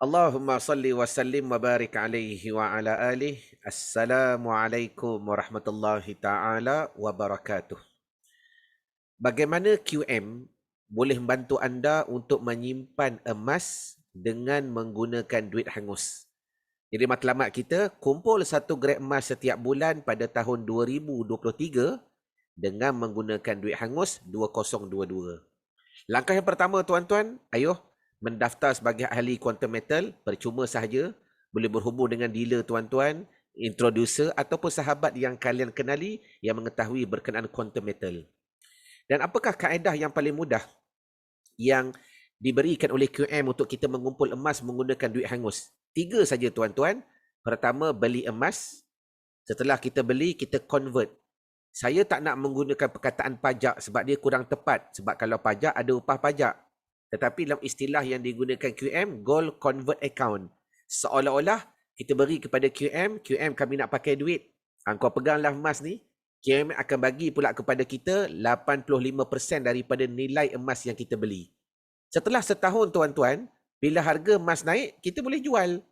Allahumma salli wa sallim wa barik alaihi wa ala alihi. Assalamualaikum warahmatullahi ta'ala wabarakatuh. Bagaimana QM boleh membantu anda untuk menyimpan emas dengan menggunakan duit hangus? Jadi matlamat kita, kumpul 1 gram emas setiap bulan pada tahun 2023 dengan menggunakan duit hangus 2022. Langkah yang pertama tuan-tuan, ayuh mendaftar sebagai ahli quantum metal, percuma sahaja, boleh berhubung dengan dealer tuan-tuan, introducer ataupun sahabat yang kalian kenali yang mengetahui berkenaan quantum metal. Dan apakah kaedah yang paling mudah yang diberikan oleh QM untuk kita mengumpul emas menggunakan duit hangus? 3 saja tuan-tuan. Pertama, beli emas. Setelah kita beli, kita convert. Saya tak nak menggunakan perkataan pajak sebab dia kurang tepat. Sebab kalau pajak ada upah pajak. Tetapi dalam istilah yang digunakan QM, Gold Convert Account. Seolah-olah kita beri kepada QM kami nak pakai duit. Kau peganglah emas ni. QM akan bagi pula kepada kita 85% daripada nilai emas yang kita beli. Setelah setahun tuan-tuan, bila harga emas naik, kita boleh jual.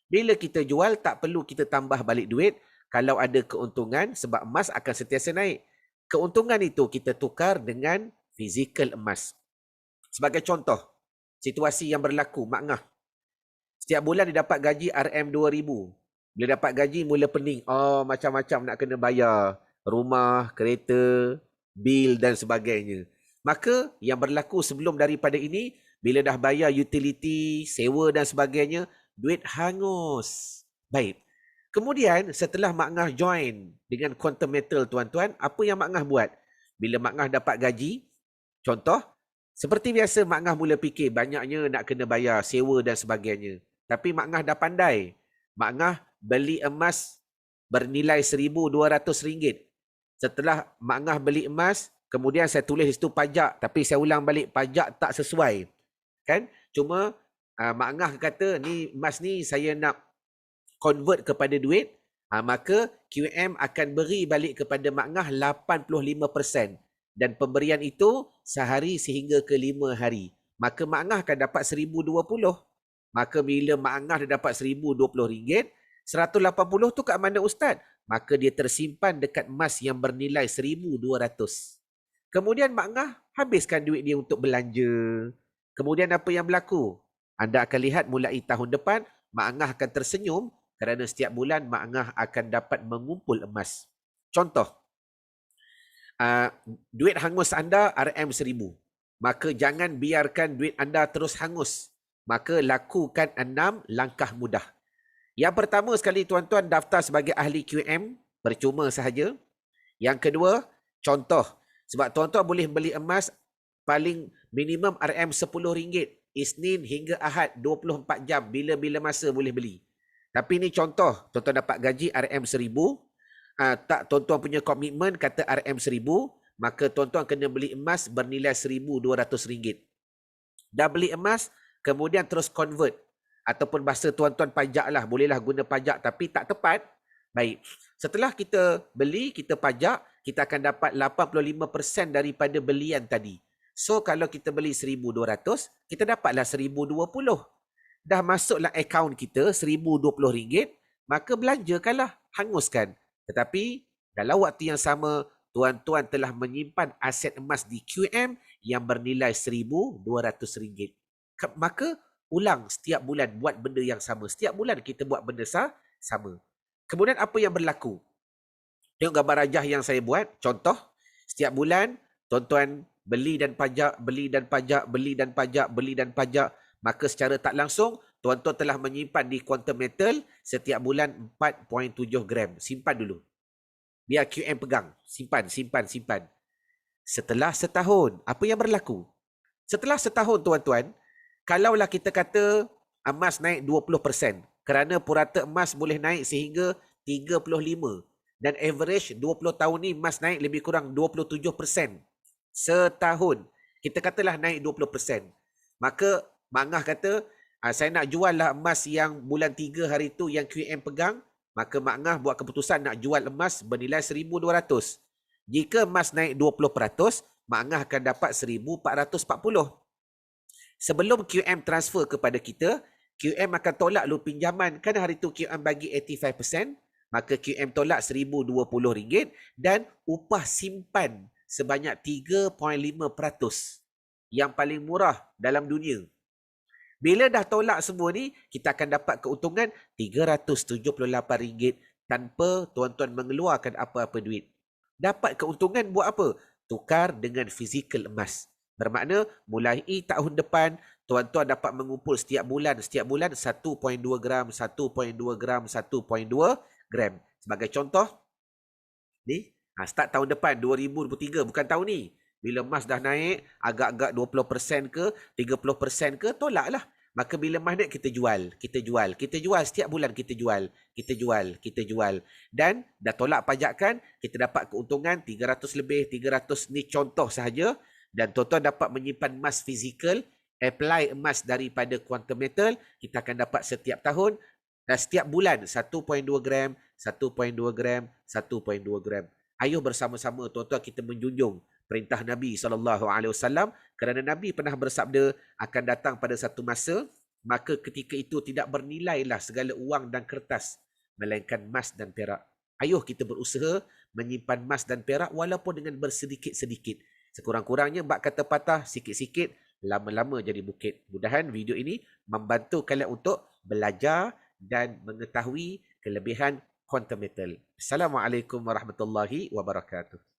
Bila kita jual, tak perlu kita tambah balik duit kalau ada keuntungan sebab emas akan sentiasa naik. Keuntungan itu kita tukar dengan fizikal emas. Sebagai contoh, situasi yang berlaku, Mak Ngah. Setiap bulan dia dapat gaji RM2,000. Bila dapat gaji, mula pening. Oh, macam-macam nak kena bayar. Rumah, kereta, bil dan sebagainya. Maka yang berlaku sebelum daripada ini, bila dah bayar utility, sewa dan sebagainya, duit hangus. Baik. Kemudian setelah Mak Ngah join dengan quantum metal tuan-tuan, apa yang Mak Ngah buat? Bila Mak Ngah dapat gaji, contoh, seperti biasa Mak Ngah mula fikir banyaknya nak kena bayar sewa dan sebagainya. Tapi Mak Ngah dah pandai. Mak Ngah beli emas bernilai RM1,200. Setelah Mak Ngah beli emas, kemudian saya tulis itu pajak, tapi saya ulang balik pajak tak sesuai. Kan? Cuma Mak Ngah kata ni emas ni saya nak convert kepada duit, maka QM akan beri balik kepada Mak Ngah 85%. Dan pemberian itu sehari sehingga ke 5 hari. Maka Mak Ngah akan dapat RM1,020. Maka bila Mak Ngah dah dapat RM1,020, RM180 tu kat mana Ustaz? Maka dia tersimpan dekat emas yang bernilai RM1,200. Kemudian Mak Ngah habiskan duit dia untuk belanja. Kemudian apa yang berlaku? Anda akan lihat mulai tahun depan, Mak Ngah akan tersenyum kerana setiap bulan Mak Ngah akan dapat mengumpul emas. Contoh, duit hangus anda RM1,000. Maka jangan biarkan duit anda terus hangus. Maka lakukan 6 langkah mudah. Yang pertama sekali tuan-tuan, daftar sebagai ahli QM, percuma sahaja. Yang kedua, contoh. Sebab tuan-tuan boleh beli emas paling minimum RM10. Isnin hingga Ahad 24 jam. Bila-bila masa boleh beli. Tapi ini contoh, tuan-tuan dapat gaji RM1,000. Tak tuan-tuan punya komitmen kata RM1,000, maka tuan-tuan kena beli emas bernilai RM1,200. Dah beli emas, kemudian terus convert. Ataupun bahasa tuan-tuan pajak lah, bolehlah guna pajak tapi tak tepat. Baik, setelah kita beli, kita pajak, kita akan dapat 85% daripada belian tadi. So kalau kita beli RM1,200, kita dapatlah RM1,020. Dah masuklah akaun kita RM1,020, maka belanjakanlah, hanguskan. Tetapi dalam waktu yang sama, tuan-tuan telah menyimpan aset emas di QM yang bernilai RM1,200. Maka ulang setiap bulan buat benda yang sama. Setiap bulan kita buat benda sama. Kemudian apa yang berlaku? Tengok gambar rajah yang saya buat. Contoh, setiap bulan tuan-tuan beli dan pajak, beli dan pajak, beli dan pajak, beli dan pajak. Maka secara tak langsung, tuan-tuan telah menyimpan di quantum metal setiap bulan 4.7 gram. Simpan dulu. Biar QM pegang. Simpan. Setelah setahun, apa yang berlaku? Setelah setahun tuan-tuan, kalaulah kita kata emas naik 20%, kerana purata emas boleh naik sehingga 35%. Dan average 20 tahun ni emas naik lebih kurang 27%. Setahun. Kita katalah naik 20%. Maka Mak Ngah kata, saya nak jual lah emas yang bulan 3 hari tu yang QM pegang. Maka Mak Ngah buat keputusan nak jual emas bernilai RM1,200. Jika emas naik 20%, Mak Ngah akan dapat RM1,440. Sebelum QM transfer kepada kita, QM akan tolak lu pinjaman. Kan hari tu QM bagi 85%, maka QM tolak RM1,020 dan upah simpan sebanyak 3.5%. Yang paling murah dalam dunia. Bila dah tolak semua ni, kita akan dapat keuntungan RM378 tanpa tuan-tuan mengeluarkan apa-apa duit. Dapat keuntungan buat apa? Tukar dengan fizikal emas. Bermakna mulai tahun depan, tuan-tuan dapat mengumpul setiap bulan 1.2 gram, 1.2 gram, 1.2 gram. Sebagai contoh, ni, start tahun depan 2023, bukan tahun ni. Bila emas dah naik, agak-agak 20% ke, 30% ke, tolaklah. Maka bila emas naik, kita jual. Kita jual. Setiap bulan kita jual. Kita jual. Dan dah tolak pajakan, kita dapat keuntungan 300 lebih, 300 ni contoh sahaja. Dan tuan-tuan dapat menyimpan emas fizikal, apply emas daripada quantum metal, kita akan dapat setiap tahun, dan setiap bulan 1.2 gram, 1.2 gram, 1.2 gram. Ayuh bersama-sama tuan-tuan kita menjunjung perintah Nabi SAW, kerana Nabi pernah bersabda akan datang pada satu masa, maka ketika itu tidak bernilailah segala wang dan kertas, melainkan emas dan perak. Ayuh kita berusaha menyimpan emas dan perak walaupun dengan bersedikit-sedikit. Sekurang-kurangnya bab kata patah sikit-sikit, lama-lama jadi bukit. Mudahan video ini membantu kalian untuk belajar dan mengetahui kelebihan quantum metal. Assalamualaikum warahmatullahi wabarakatuh.